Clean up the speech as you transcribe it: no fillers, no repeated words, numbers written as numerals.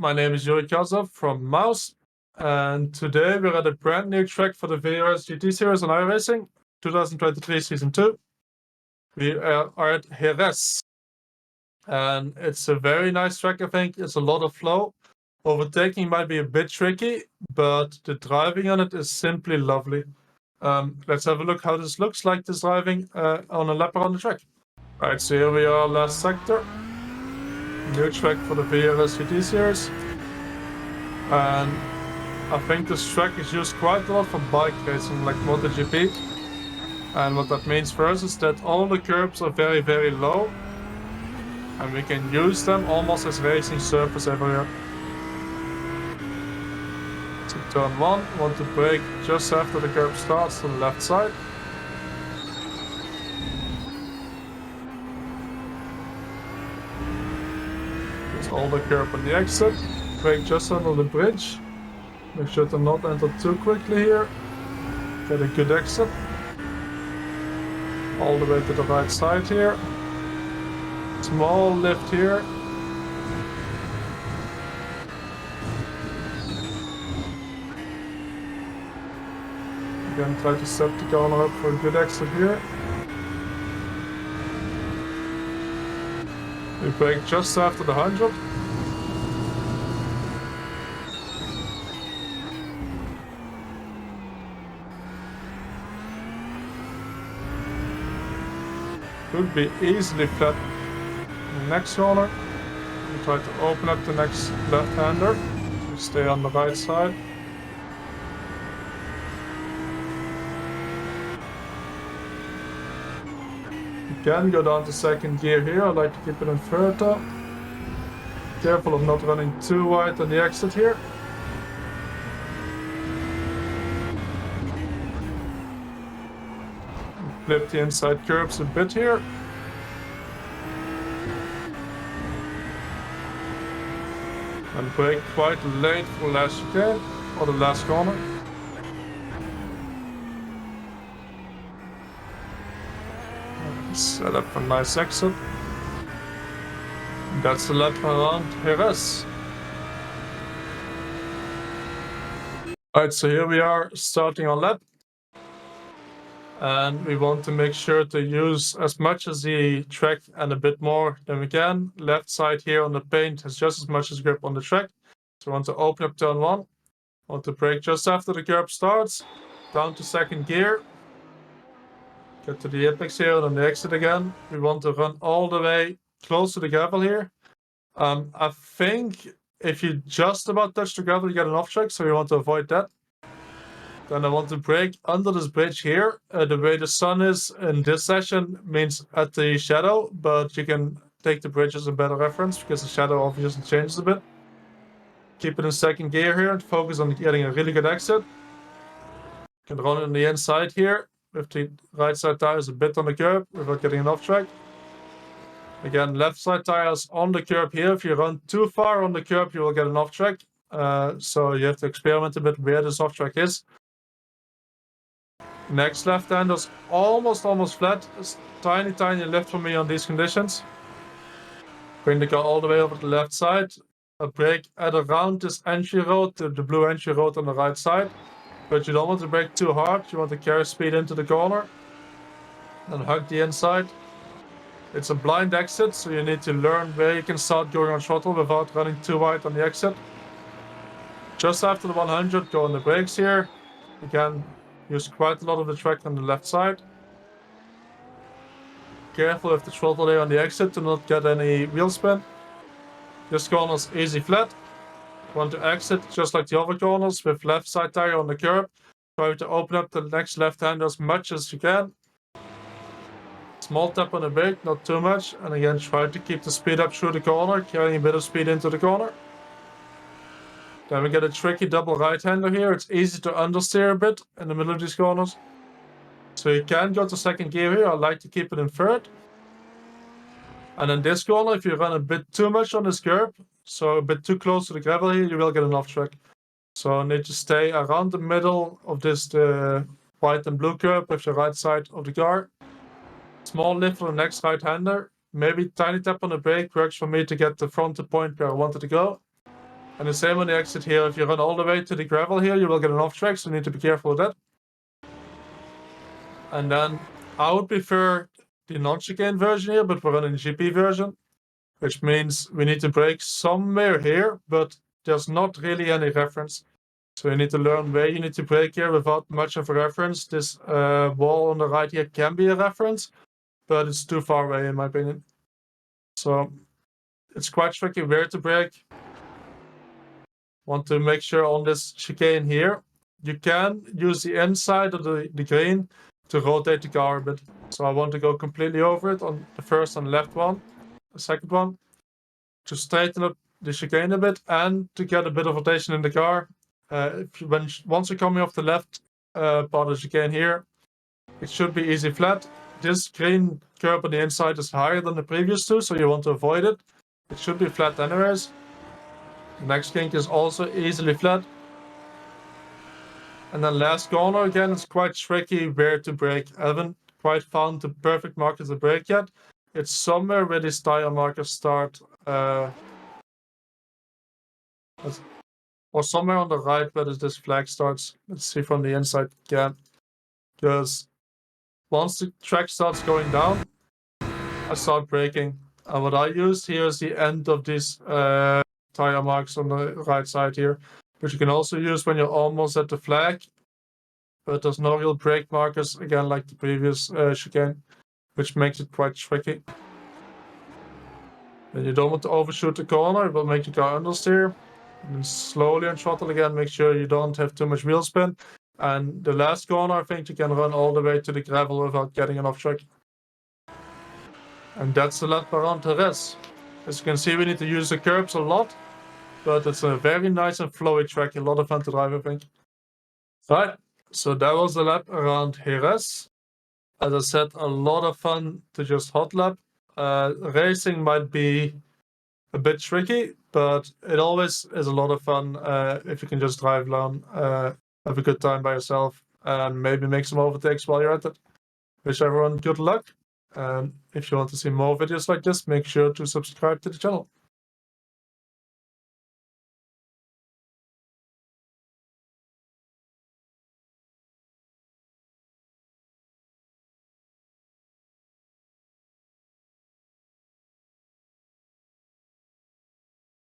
my name is Yuri from Mouse, and today we're at a brand new track for the Jerez GT series on iRacing 2023 Season 2. We are at Jerez, and it's a very nice track, I think. It's a lot of flow. Overtaking might be a bit tricky, but the driving on it is simply lovely. Let's have a look how this looks like, this driving on a lap around the track. Right, so here we are, last sector. New track for the Jerez GT series. And I think this track is used quite a lot for bike racing, like MotoGP. And what that means for us is that all the curbs are very, very low. And we can use them almost as racing surface everywhere. So turn 1, want to brake just after the curb starts to the left side. There's all the curb on the exit. Brake just under the bridge. Make sure to not enter too quickly here. Get a good exit. All the way to the right side here. Small lift here. Again, try to set the corner up for a good exit here. We brake just after the 100. Could be easily flat in the next corner. We try to open up the next left-hander. We stay on the right side. You can go down to second gear here. I like to keep it in third though. Careful of not running too wide on the exit here. Flip the inside curbs a bit here. And brake quite late for last chicane, or the last corner. Set up a nice exit. That's the lap around Jerez. Alright, so here we are starting our lap. And we want to make sure to use as much as the track and a bit more than we can. Left side here on the paint has just as much as grip on the track. So we want to open up turn 1. Want to brake just after the curb starts. Down to second gear. Get to the apex here and on the exit again. We want to run all the way close to the gravel here. I think if you just about touch the gravel, you get an off track, so we want to avoid that. Then I want to brake under this bridge here. The way the sun is in this session means at the shadow, but you can take the bridge as a better reference because the shadow obviously changes a bit. Keep it in second gear here and focus on getting a really good exit. You can run on the inside here with the right side tires a bit on the curb without getting an off track. Again, left side tires on the curb here. If you run too far on the curb, you will get an off track. So you have to experiment a bit where this off track is. Next left-hander's almost flat. It's tiny lift for me on these conditions. Bring the car all the way over to the left side. A brake at around this entry road, the blue entry road on the right side. But you don't want to brake too hard. You want to carry speed into the corner. And hug the inside. It's a blind exit, so you need to learn where you can start going on throttle without running too wide on the exit. Just after the 100, go on the brakes here. Again, use quite a lot of the track on the left side. Careful with the throttle there on the exit to not get any wheel spin. This corner's easy flat. Want to exit just like the other corners with left side tire on the curb. Try to open up the next left-hander as much as you can. Small tap on the brake, not too much. And again, try to keep the speed up through the corner, carrying a bit of speed into the corner. Then we get a tricky double right-hander here. It's easy to understeer a bit in the middle of these corners. So you can go to second gear here. I like to keep it in third. And in this corner, if you run a bit too much on this curb, so a bit too close to the gravel here, you will get an off track. So you need to stay around the middle of this white and blue curb with the right side of the car. Small lift for the next right-hander. Maybe tiny tap on the brake works for me to get the front to point where I wanted to go. And the same on the exit here. If you run all the way to the gravel here, you will get an off track, so you need to be careful with that. And then I would prefer the non-chicane version here, but we're running the GP version, which means we need to brake somewhere here, but there's not really any reference. So you need to learn where you need to brake here without much of a reference. This wall on the right here can be a reference, but it's too far away in my opinion. So it's quite tricky where to brake. Want to make sure on this chicane here, you can use the inside of the green to rotate the car a bit. So I want to go completely over it on the first and left one, the second one, to straighten up the chicane a bit and to get a bit of rotation in the car. Once you're coming off the left part of the chicane here, it should be easy flat. This green curb on the inside is higher than the previous two, so you want to avoid it. It should be flat anyways. The next kink is also easily flat. And then last corner again, it's quite tricky where to brake. I haven't quite found the perfect marker to brake yet. It's somewhere where these tire markers start, or somewhere on the right where this flag starts. Let's see from the inside again. Because once the track starts going down, I start braking. And what I used here is the end of these tire marks on the right side here, which you can also use when you're almost at the flag, but there's no real brake markers, again, like the previous chicane, which makes it quite tricky. And you don't want to overshoot the corner, it will make the car understeer. And then slowly on throttle again, make sure you don't have too much wheel spin. And the last corner, I think you can run all the way to the gravel without getting an off track. And that's the lap around Jerez. As you can see, we need to use the curbs a lot, but it's a very nice and flowy track, a lot of fun to drive, I think. Right, so that was the lap around Jerez. As I said, a lot of fun to just hot lap. Racing might be a bit tricky, but it always is a lot of fun if you can just drive alone, have a good time by yourself, and maybe make some overtakes while you're at it. Wish everyone good luck. And if you want to see more videos like this, make sure to subscribe to the channel.